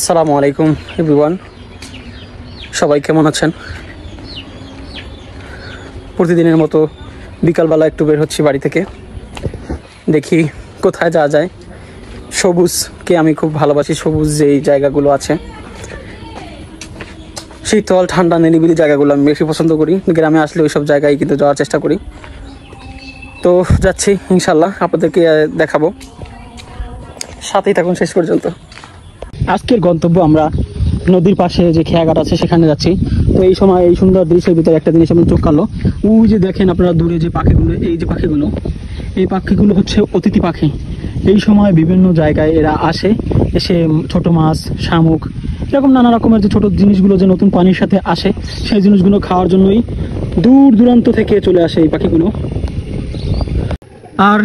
আসসালামু আলাইকুম এভরিওয়ান, সবাই কেমন আছেন? প্রতিদিনের মতো বিকালবেলা একটু বের হচ্ছি বাড়ি থেকে, দেখি কোথায় যাওয়া যায়। সবুজকে আমি খুব ভালোবাসি, সবুজ যেই জায়গাগুলো আছে, শীতল ঠান্ডা নিরিবিলি জায়গাগুলো আমি বেশি পছন্দ করি। গ্রামে আসলে ওই সব জায়গায় কিন্তু যাওয়ার চেষ্টা করি। তো যাচ্ছি ইনশাল্লাহ, আপনাদেরকে দেখাবো, সাথেই থাকুন শেষ পর্যন্ত। আজকের গন্তব্য আমরা নদীর পাশে যে খেয়াঘাট আছে সেখানে যাচ্ছি। তো এই সময় এই সুন্দর দৃশ্যের ভিতরে একটা জিনিস আমার চোখ কাড়লো। ওই যে দেখেন আপনারা দূরে যে পাখিগুলো, এই পাখিগুলো হচ্ছে অতিথি পাখি। এই সময় বিভিন্ন জায়গায় এরা আসে, এসে ছোট মাছ, শামুক, এরকম নানা রকমের যে ছোট জিনিসগুলো যে নতুন পানির সাথে আসে সেই জিনিসগুলো খাওয়ার জন্যই দূর দূরান্ত থেকে চলে আসে এই পাখিগুলো। আর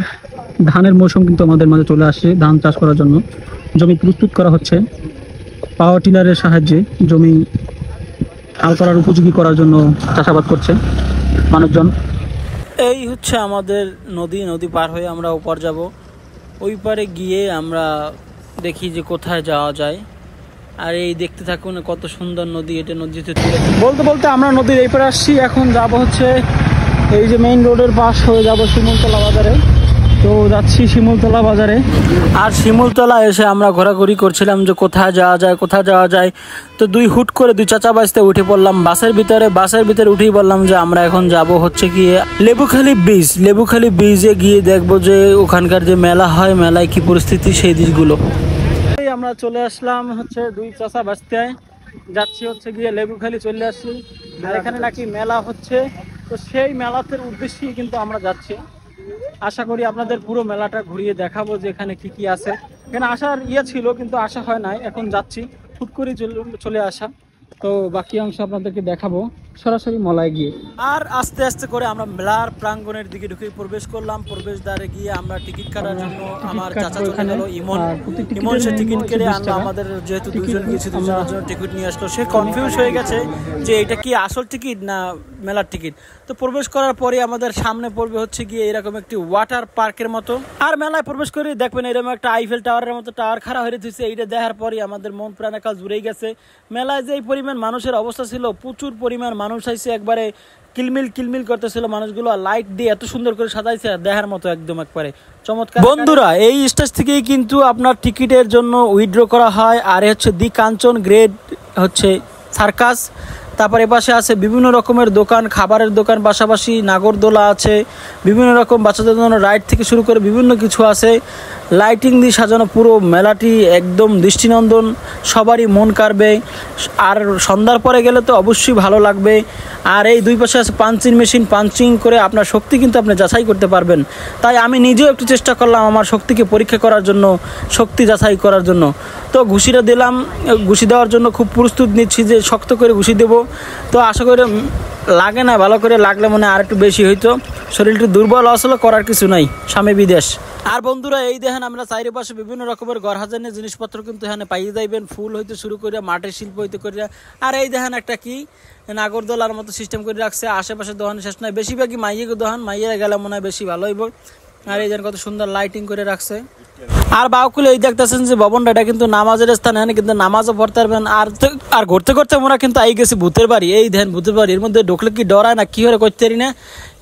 ধানের মৌসুম কিন্তু আমাদের মাঝে চলে আসে। ধান চাষ করার জন্য জমি প্রস্তুত করা হচ্ছে, পাওয়ার টিলারের সাহায্যে জমি হাল করার উপযোগী করার জন্য চাষাবাদ করছে মানুষজন। এই হচ্ছে আমাদের নদী পার হয়ে আমরা ওপার যাব। ওই পারে গিয়ে আমরা দেখি যে কোথায় যাওয়া যায়। আর এই দেখতে থাকুন কত সুন্দর নদী, এটা নদীতে বলতে বলতে আমরা নদীর এই পারে আসছি। এখন যাব হচ্ছে এই যে মেইন রোডের পাশ হয়ে যাব শিমুলতলা বাজারে। তো যাচ্ছি শিমুলতলা বাজারে। আর শিমুলতলা এসে আমরা ঘোরাঘুরি করছিলাম যে কোথায় যাওয়া যায়। তো হুট করে দুই চাচা বাসতে উঠে পড়লাম বাসের ভিতরে উঠেই বললাম যে আমরা এখন যাব হচ্ছে গিয়ে লেবুখালী ব্রিজে গিয়ে দেখবো যে ওখানকার যে মেলা হয়, মেলায় কি পরিস্থিতি সেই দিকগুলো। আমরা চলে আসলাম হচ্ছে দুই চাচা বাসতে, যাচ্ছি হচ্ছে গিয়ে লেবুখালী চলে আসছি। আর এখানে নাকি মেলা হচ্ছে, তো সেই মেলাতে উদ্দেশ্যেই কিন্তু আমরা যাচ্ছি। আশা করি আপনাদের পুরো মেলাটা ঘুরিয়ে দেখাবো যে এখানে কি কি আছে। এখানে আসার ছিল কিন্তু আসা হয় নাই, এখন যাচ্ছি, হুট করে চলে আসা। তো বাকি অংশ আপনাদেরকে দেখাবো সরাসরি মেলায় গিয়ে। আর আস্তে আস্তে করে আমরা মেলার প্রাঙ্গণের দিকে ঢুকে প্রবেশ করলাম। প্রবেশদ্বারে গিয়ে আমরা টিকিট কাটার জন্য আমার চাচা চলে গেল ইমন সে টিকিট কেটে আনলো। আমাদের যেহেতু দুজন গিয়েছি, দুজনের জন্য টিকিট নিয়ে আসলো। সে কনফিউজ হয়ে গেছে যে এটা কি আসল টিকিট না মেলার টিকিট। তো প্রবেশ করার পরে আমাদের সামনে পড়বে হচ্ছে গিয়ে এরকম একটি ওয়াটার পার্কের মতো। আর মেলায় প্রবেশ করে দেখবেন এরকম একটা আইফেল টাওয়ারের মতো টাওয়ার খাড়া হয়ে রয়েছে। এইটা দেখার পরে আমাদের মন প্রাণ একাল জুড়েই গেছে। মেলায় যে পরিমাণ মানুষের অবস্থা ছিল, প্রচুর পরিমাণ মানুষ আইছে, একবারে কিলমিল করতেছিল মানুষগুলো। লাইট দিয়ে এত সুন্দর করে সাজাইছে, দেখার মতো একদম একবারে চমৎকার। বন্ধুরা, এই স্টেজ থেকেই কিন্তু আপনার টিকিটের জন্য উইথড্র করা হয়। আর হচ্ছে দি কাঞ্চন গ্রেড হচ্ছে সার্কাস। তারপরে এপাশে আছে বিভিন্ন রকমের দোকান, খাবারের দোকান, পাশাপাশি নাগরদোলা আছে, বিভিন্ন রকম বাচ্চাদের জন্য রাইড থেকে শুরু করে বিভিন্ন কিছু আছে। লাইটিং দিয়ে সাজানো পুরো মেলাটি একদম দৃষ্টিনন্দন, সবারই মন কাড়বে। আর সন্ধ্যার পরে গেলে তো অবশ্যই ভালো লাগবে। আর এই দুই পাশে আছে পাঞ্চিং মেশিন, পাঞ্চিং করে আপনার শক্তি কিন্তু আপনি যাচাই করতে পারবেন। তাই আমি নিজেও একটু চেষ্টা করলাম আমার শক্তিকে পরীক্ষা করার জন্য, শক্তি যাচাই করার জন্য। তো ঘুষিটা দিলাম, ঘুষি দেওয়ার জন্য খুব প্রস্তুত নিচ্ছি যে শক্ত করে ঘুষি দেবো। তো আশা করি লাগে না, ভালো করে লাগলে মনে আর একটু বেশি হইতো। শরীরটা দুর্বল আসলে, করার কিছু নাই, স্বামী বিদেশ। আর বন্ধুরা, এই দেখেন আমরা চারিপাশে বিভিন্ন রকমের গড়হাজানের জিনিসপত্র কিন্তু এখানে পাইয়ে যাইবেন, ফুল হইতে শুরু করে মাটির শিল্প হইতে করে। আর এই দেখেন একটা কি নাগরদোলার মতো সিস্টেম করে রাখছে। আশেপাশে দোকান শেষ নাই, বেশিরভাগই মাইয়েকে দোকান, মাইয়েরা গেলে মনে হয় বেশি ভালো হইব। আর এই দেখেন কত সুন্দর লাইটিং করে রাখছে। আর বাউকুলে এই দেখতেছেন যে ভবনটা, এটা কিন্তু নামাজের স্থান, এখানে কিন্তু নামাজও পড়তে পারবেন। আর ঘুরতে ঘুরতে আমরা কিন্তু আই গেছি ভূতের বাড়ি। এই ধ্যান ভূতের বাড়ি, এর মধ্যে ঢুকলে কি ডরায় না কি হয়ে করতে পারি না,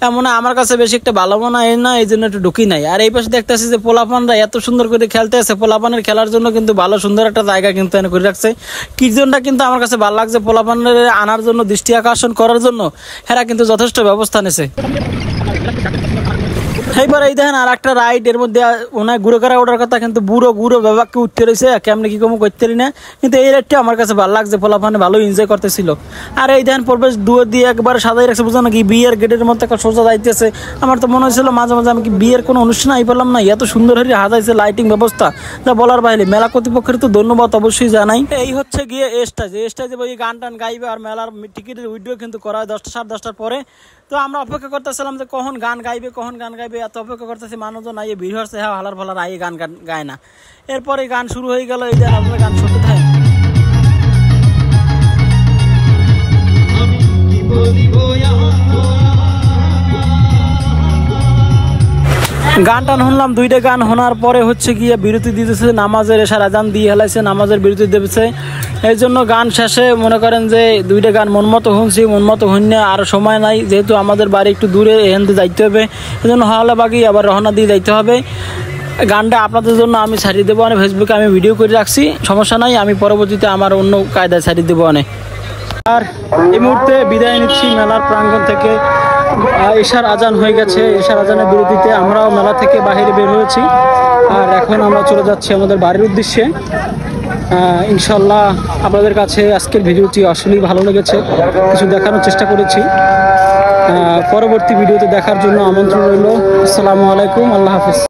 এমন আমার কাছে বেশি একটা ভালো মনে হয় না, এই জন্য একটু ঢুকি নাই। আর এই পাশে দেখতেছি যে পোলাপানরা এত সুন্দর করে খেলতে আছে। পোলাপানের খেলার জন্য কিন্তু ভালো সুন্দর একটা জায়গা কিন্তু এনে করে রাখছে। কিজনটা কিন্তু আমার কাছে ভালো লাগছে, পোলাপানের আনার জন্য, দৃষ্টি আকর্ষণ করার জন্য এরা কিন্তু যথেষ্ট ব্যবস্থা নিয়েছে। এইবার এই দেখেন আর একটা রাইড, এর মধ্যে ওনার ঘুরে করা ওঠার কথা, কিন্তু বুড়ো বাবাকে উঠতে রয়েছে, কেমনি কি কম করতে পারি না। কিন্তু এই রাইডটা আমার কাছে ভালো লাগছে, পোলাপানে ভালো এনজয় করতেছিল। আর এই দেখেন প্রবেশ দুয়ার দিয়ে একবারে সাজাই রাখছে, বুঝলো নাকি বিয়ের গেটের মধ্যে একটা সোজা যাইতেছে। আমার তো মনে হয়েছিল মাঝে মাঝে আমি কি বিয়ের কোনো অনুষ্ঠান আই পেলাম না, এত সুন্দর হয়ে হাজাইছে লাইটিং ব্যবস্থা, যা বলার বাইরে। মেলা কর্তৃপক্ষের তো ধন্যবাদ অবশ্যই জানাই। এই হচ্ছে গিয়ে স্টেজে ওই গান টান গাইবে। আর মেলার টিকিটের উইড্রো কিন্তু করা হয় 10টা সাড়ে 10টার পরে। তো আমরা অপেক্ষা করতেছিলাম যে কখন গান গাইবে, এত অপেক্ষা করতেছি। মানুষজন আইয়ে ভিড় হচ্ছে, হ্যাঁ হালার ফালার আইয়ে গান গায় না। এরপরে গান শুরু হয়ে গেল। এই যে আপনার গান শুনতে থাকে। গান টান শুনলাম, 2টা গান শোনার পরে হচ্ছে গিয়ে বিরতি দিতেছে, নামাজের এশার আজান দিয়ে হেলাইছে, নামাজের বিরতি দিতেছে। এই জন্য গান শেষে মনে করেন যে 2টা গান মন মতো শুনছি, মন মতো শুনে আর সময় নাই, যেহেতু আমাদের বাড়ি একটু দূরে, এখান থেকে যাইতে হবে, এই জন্য হাওলা বাগি আবার রওনা দিয়ে যাইতে হবে। গানটা আপনাদের জন্য আমি ছাড়িয়ে দেবো, অনেক ফেসবুকে আমি ভিডিও করে রাখছি, সমস্যা নাই, আমি পরবর্তীতে আমার অন্য কায়দায় ছাড়িয়ে দেবো অনেক। আর এই মুহূর্তে বিদায় নিচ্ছি মেলার প্রাঙ্গণ থেকে। এশার আজান হয়ে গেছে, এশার আজানের বিরতিতে আমরাও মেলা থেকে বাইরে বের হয়েছি, আর এখন আমরা চলে যাচ্ছি আমাদের বাড়ির উদ্দেশ্যে। ইনশাল্লাহ আপনাদের কাছে আজকের ভিডিওটি আসলেই ভালো লেগেছে, কিছু দেখানোর চেষ্টা করেছি। পরবর্তী ভিডিওতে দেখার জন্য আমন্ত্রণ রইল। আসসালামু আলাইকুম, আল্লাহ হাফিজ।